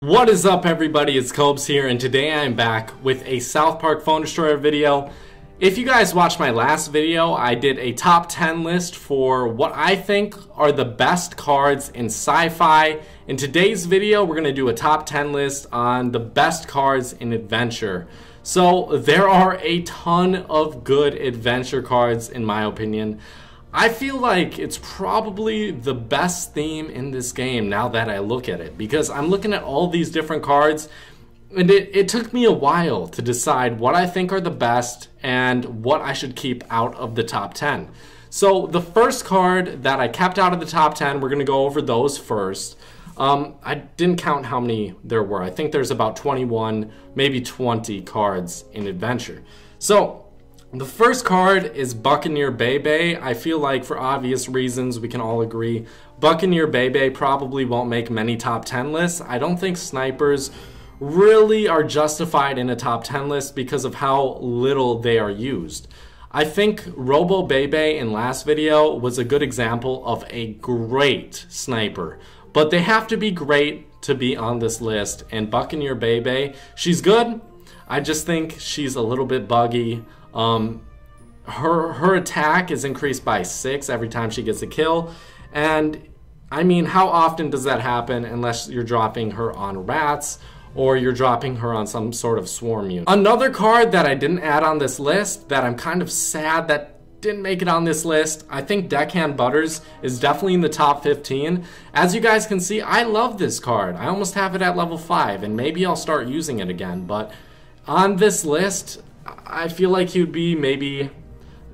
What is up, everybody? It's Cobes here, and today I am back with a South Park Phone Destroyer video. If you guys watched my last video, I did a top 10 list for what I think are the best cards in sci-fi. In today's video, we're going to do a top 10 list on the best cards in adventure. So there are a ton of good adventure cards in my opinion. I feel like it's probably the best theme in this game now that I look at it, because I'm looking at all these different cards and it took me a while to decide what I think are the best and what I should keep out of the top 10. So the first card that I kept out of the top 10, we're going to go over those first. I didn't count how many there were. I think there's about 21, maybe 20 cards in adventure. So the first card is Buccaneer Bebe. I feel like for obvious reasons we can all agree Buccaneer Bebe probably won't make many top 10 lists. I don't think snipers really are justified in a top 10 list because of how little they are used. I think Robo Bebe in last video was a good example of a great sniper, but they have to be great to be on this list, and Buccaneer Bebe, she's good. I just think she's a little bit buggy. Her attack is increased by 6 every time she gets a kill, and I mean, how often does that happen unless you're dropping her on rats or you're dropping her on some sort of swarm unit. Another card that I didn't add on this list that I'm kind of sad that didn't make it on this list, I think Deckhand Butters is definitely in the top 15. As you guys can see, I love this card. I almost have it at level 5, and maybe I'll start using it again, but on this list I feel like he would be maybe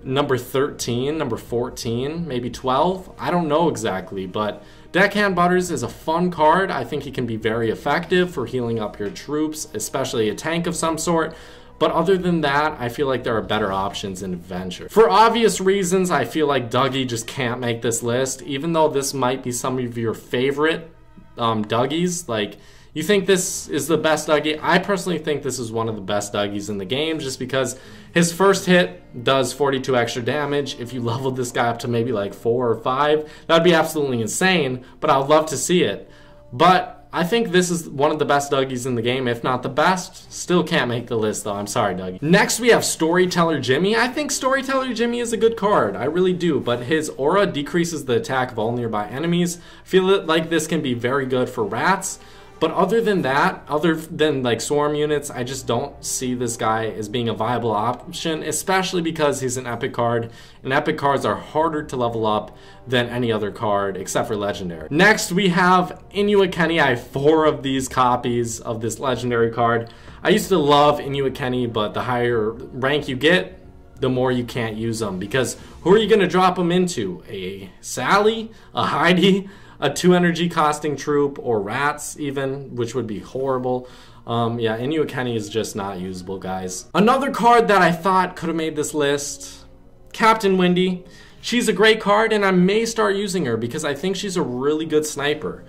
number 13, number 14, maybe 12. I don't know exactly, but Deckhand Butters is a fun card. I think he can be very effective for healing up your troops, especially a tank of some sort. But other than that, I feel like there are better options in adventure. For obvious reasons, I feel like Dougie just can't make this list, even though this might be some of your favorite Dougies. Like, you think this is the best Dougie? I personally think this is one of the best Dougies in the game, just because his first hit does 42 extra damage. If you leveled this guy up to maybe like 4 or 5, that would be absolutely insane, but I would love to see it. But I think this is one of the best Dougies in the game, if not the best. Still can't make the list though, I'm sorry Dougie. Next we have Storyteller Jimmy. I think Storyteller Jimmy is a good card, I really do, but his aura decreases the attack of all nearby enemies. I feel like this can be very good for rats. But other than that, other than like swarm units, I just don't see this guy as being a viable option, especially because he's an epic card, and epic cards are harder to level up than any other card except for legendary. Next we have Inuit Kenny. I have 4 of these copies of this legendary card. I used to love Inuit Kenny, but the higher rank you get, the more you can't use them, because who are you going to drop them into? A Sally? A Heidi? A 2 energy costing troop, or rats even, which would be horrible. Yeah, Inuit Kenny is just not usable, guys. Another card that I thought could have made this list, Captain Windy. She's a great card, and I may start using her because I think she's a really good sniper.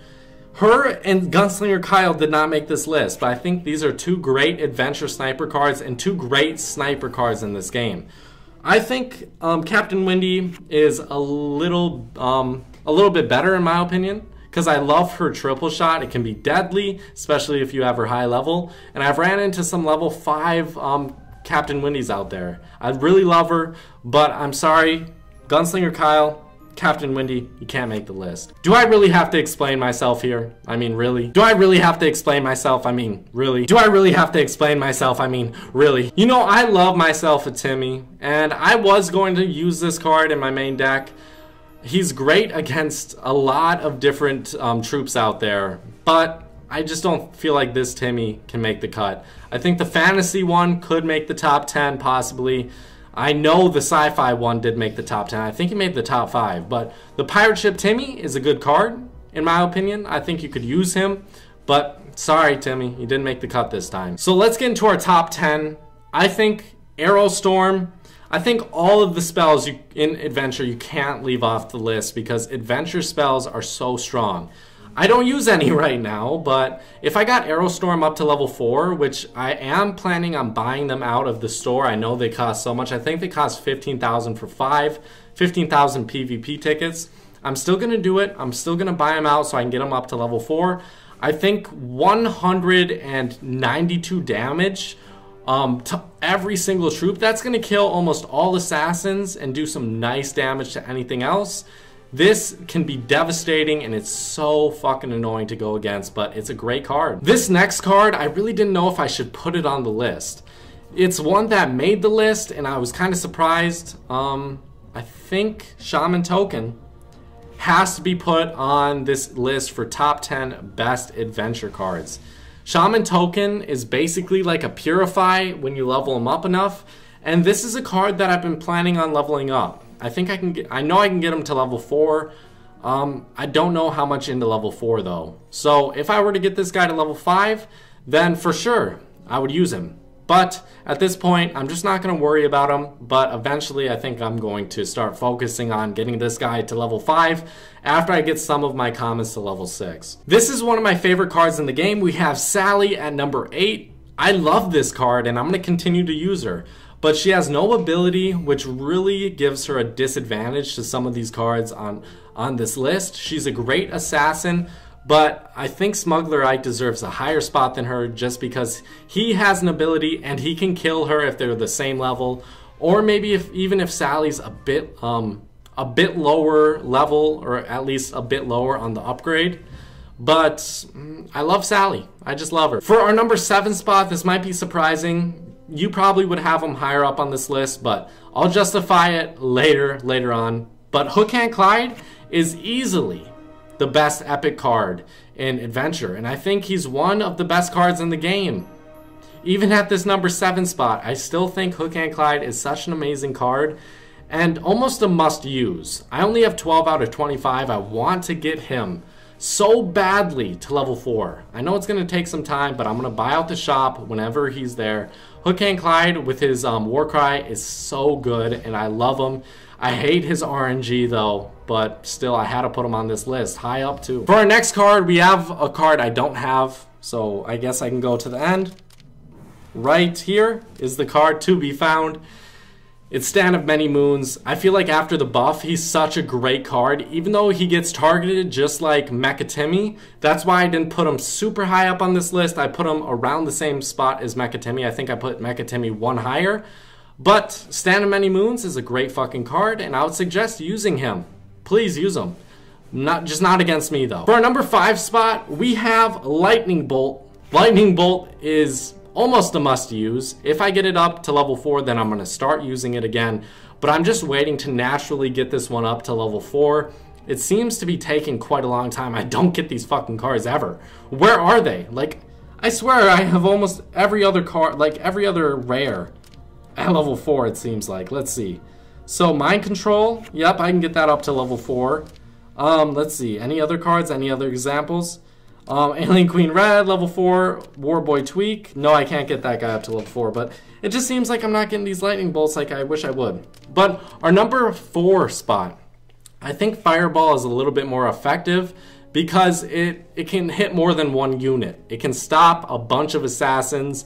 Her and Gunslinger Kyle did not make this list, but I think these are 2 great adventure sniper cards and 2 great sniper cards in this game. I think Captain Windy is a little bit better in my opinion, because I love her triple shot. It can be deadly, especially if you have her high level, and I've ran into some level 5 Captain Windys out there. I really love her, but I'm sorry, Gunslinger Kyle, Captain Windy, you can't make the list. Do I really have to explain myself here? I mean, really? Do I really have to explain myself? I mean, really? Do I really have to explain myself? I mean, really? You know, I love myself a Timmy, and I was going to use this card in my main deck. He's great against a lot of different troops out there, but I just don't feel like this Timmy can make the cut. I think the fantasy one could make the top 10 possibly. I know the sci-fi one did make the top 10. I think he made the top 5, but the Pirate Ship Timmy is a good card, in my opinion. I think you could use him, but sorry Timmy, you didn't make the cut this time. So let's get into our top 10. I think Arrow Storm, I think all of the spells in adventure you can't leave off the list because adventure spells are so strong. I don't use any right now, but if I got Arrow Storm up to level 4, which I am planning on buying them out of the store. I know they cost so much. I think they cost 15,000 for 5, 15,000 PvP tickets. I'm still going to do it. I'm still going to buy them out so I can get them up to level 4. I think 192 damage to every single troop. That's going to kill almost all assassins and do some nice damage to anything else. This can be devastating, and it's so fucking annoying to go against, but it's a great card. This next card, I really didn't know if I should put it on the list. It's one that made the list, and I was kind of surprised. I think Shaman Token has to be put on this list for top 10 best adventure cards. Shaman Token is basically like a Purify when you level him up enough, and this is a card that I've been planning on leveling up. I think I know I can get him to level 4. I don't know how much into level 4 though. So if I were to get this guy to level 5, then for sure I would use him. But at this point, I'm just not going to worry about him. But eventually, I think I'm going to start focusing on getting this guy to level 5 after I get some of my commons to level 6. This is one of my favorite cards in the game. We have Sally at number 8. I love this card, and I'm going to continue to use her. But she has no ability, which really gives her a disadvantage to some of these cards on this list. She's a great assassin, but I think Smuggler Ike deserves a higher spot than her just because he has an ability and he can kill her if they're the same level, or maybe even if Sally's a bit lower level, or at least a bit lower on the upgrade. But I love Sally. I just love her. For our number 7 spot, this might be surprising. You probably would have him higher up on this list, but I'll justify it later on. But Hook Hand Clyde is easily the best epic card in Adventure, and I think he's one of the best cards in the game. Even at this number 7 spot, I still think Hook Hand Clyde is such an amazing card and almost a must use. I only have 12 out of 25. I want to get him so badly to level 4. I know it's going to take some time, but I'm going to buy out the shop whenever he's there. Hook Hand Clyde with his Warcry is so good, and I love him. I hate his RNG though, but still I had to put him on this list, high up too. For our next card, we have a card I don't have, so I guess I can go to the end. Right here is the card to be found. It's Stand of Many Moons. I feel like after the buff, he's such a great card, even though he gets targeted just like Mecha Timmy. That's why I didn't put him super high up on this list. I put him around the same spot as Mecha Timmy. I think I put Mecha Timmy 1 higher. But Stand of Many Moons is a great fucking card, and I would suggest using him. Please use him. Not against me though. For our number 5 spot, we have Lightning Bolt. Lightning Bolt is almost a must use. If I get it up to level 4, then I'm going to start using it again. But I'm just waiting to naturally get this one up to level 4. It seems to be taking quite a long time. I don't get these fucking cards ever. Where are they? Like, I swear I have almost every other card, like every other rare at level 4, it seems like. Let's see. So Mind Control, yep, I can get that up to level 4. Let's see, any other cards, any other examples? Alien Queen Red, level 4. Warboy Tweak, no, I can't get that guy up to level 4, but it just seems like I'm not getting these lightning bolts like I wish I would. But our number 4 spot, I think Fireball is a little bit more effective because it can hit more than one unit. It can stop a bunch of assassins,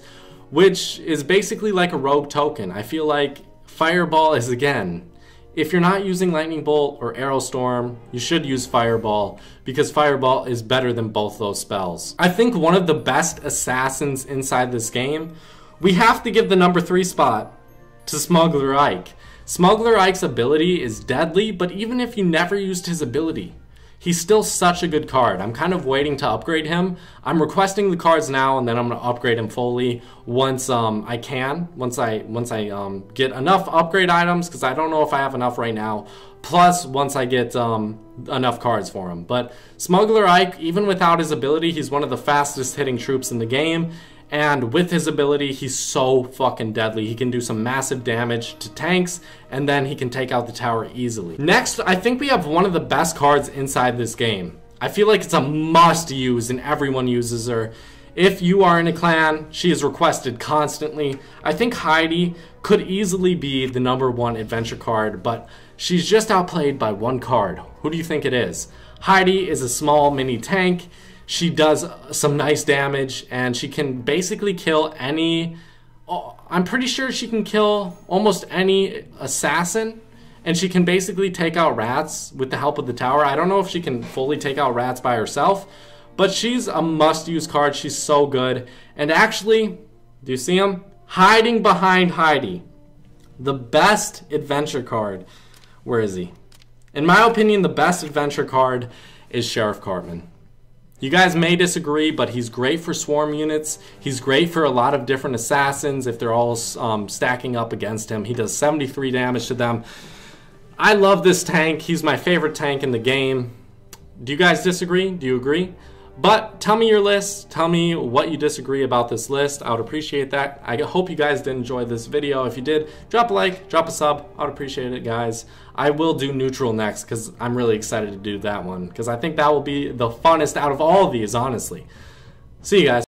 which is basically like a rogue token. I feel like Fireball is, again, if you're not using Lightning Bolt or Arrow Storm, you should use Fireball because Fireball is better than both those spells. I think one of the best assassins inside this game, we have to give the number 3 spot to Smuggler Ike. Smuggler Ike's ability is deadly, but even if you never used his ability, he's still such a good card. I'm kind of waiting to upgrade him. I'm requesting the cards now, and then I'm going to upgrade him fully once I can. Once I get enough upgrade items, because I don't know if I have enough right now. Plus, once I get enough cards for him. But Smuggler Ike, even without his ability, he's one of the fastest hitting troops in the game. And with his ability, he's so fucking deadly. He can do some massive damage to tanks, and then he can take out the tower easily. Next, I think we have one of the best cards inside this game. I feel like it's a must use, and everyone uses her. If you are in a clan, she is requested constantly. I think Heidi could easily be the number 1 adventure card, but she's just outplayed by one card. Who do you think it is? Heidi is a small mini tank. She does some nice damage, and she can basically kill any... I'm pretty sure she can kill almost any assassin, and she can basically take out rats with the help of the tower. I don't know if she can fully take out rats by herself, But she's a must-use card. She's so good. And actually, do you see him? Hiding behind Heidi. The best adventure card. Where is he? In my opinion, the best adventure card is Sheriff Cartman. You guys may disagree, but he's great for swarm units. He's great for a lot of different assassins if they're all stacking up against him. He does 73 damage to them. I love this tank. He's my favorite tank in the game. Do you guys disagree? Do you agree? But tell me your list. Tell me what you disagree about this list. I would appreciate that. I hope you guys did enjoy this video. If you did, drop a like, drop a sub. I would appreciate it, guys. I will do neutral next because I'm really excited to do that one because I think that will be the funnest out of all of these, honestly. See you guys.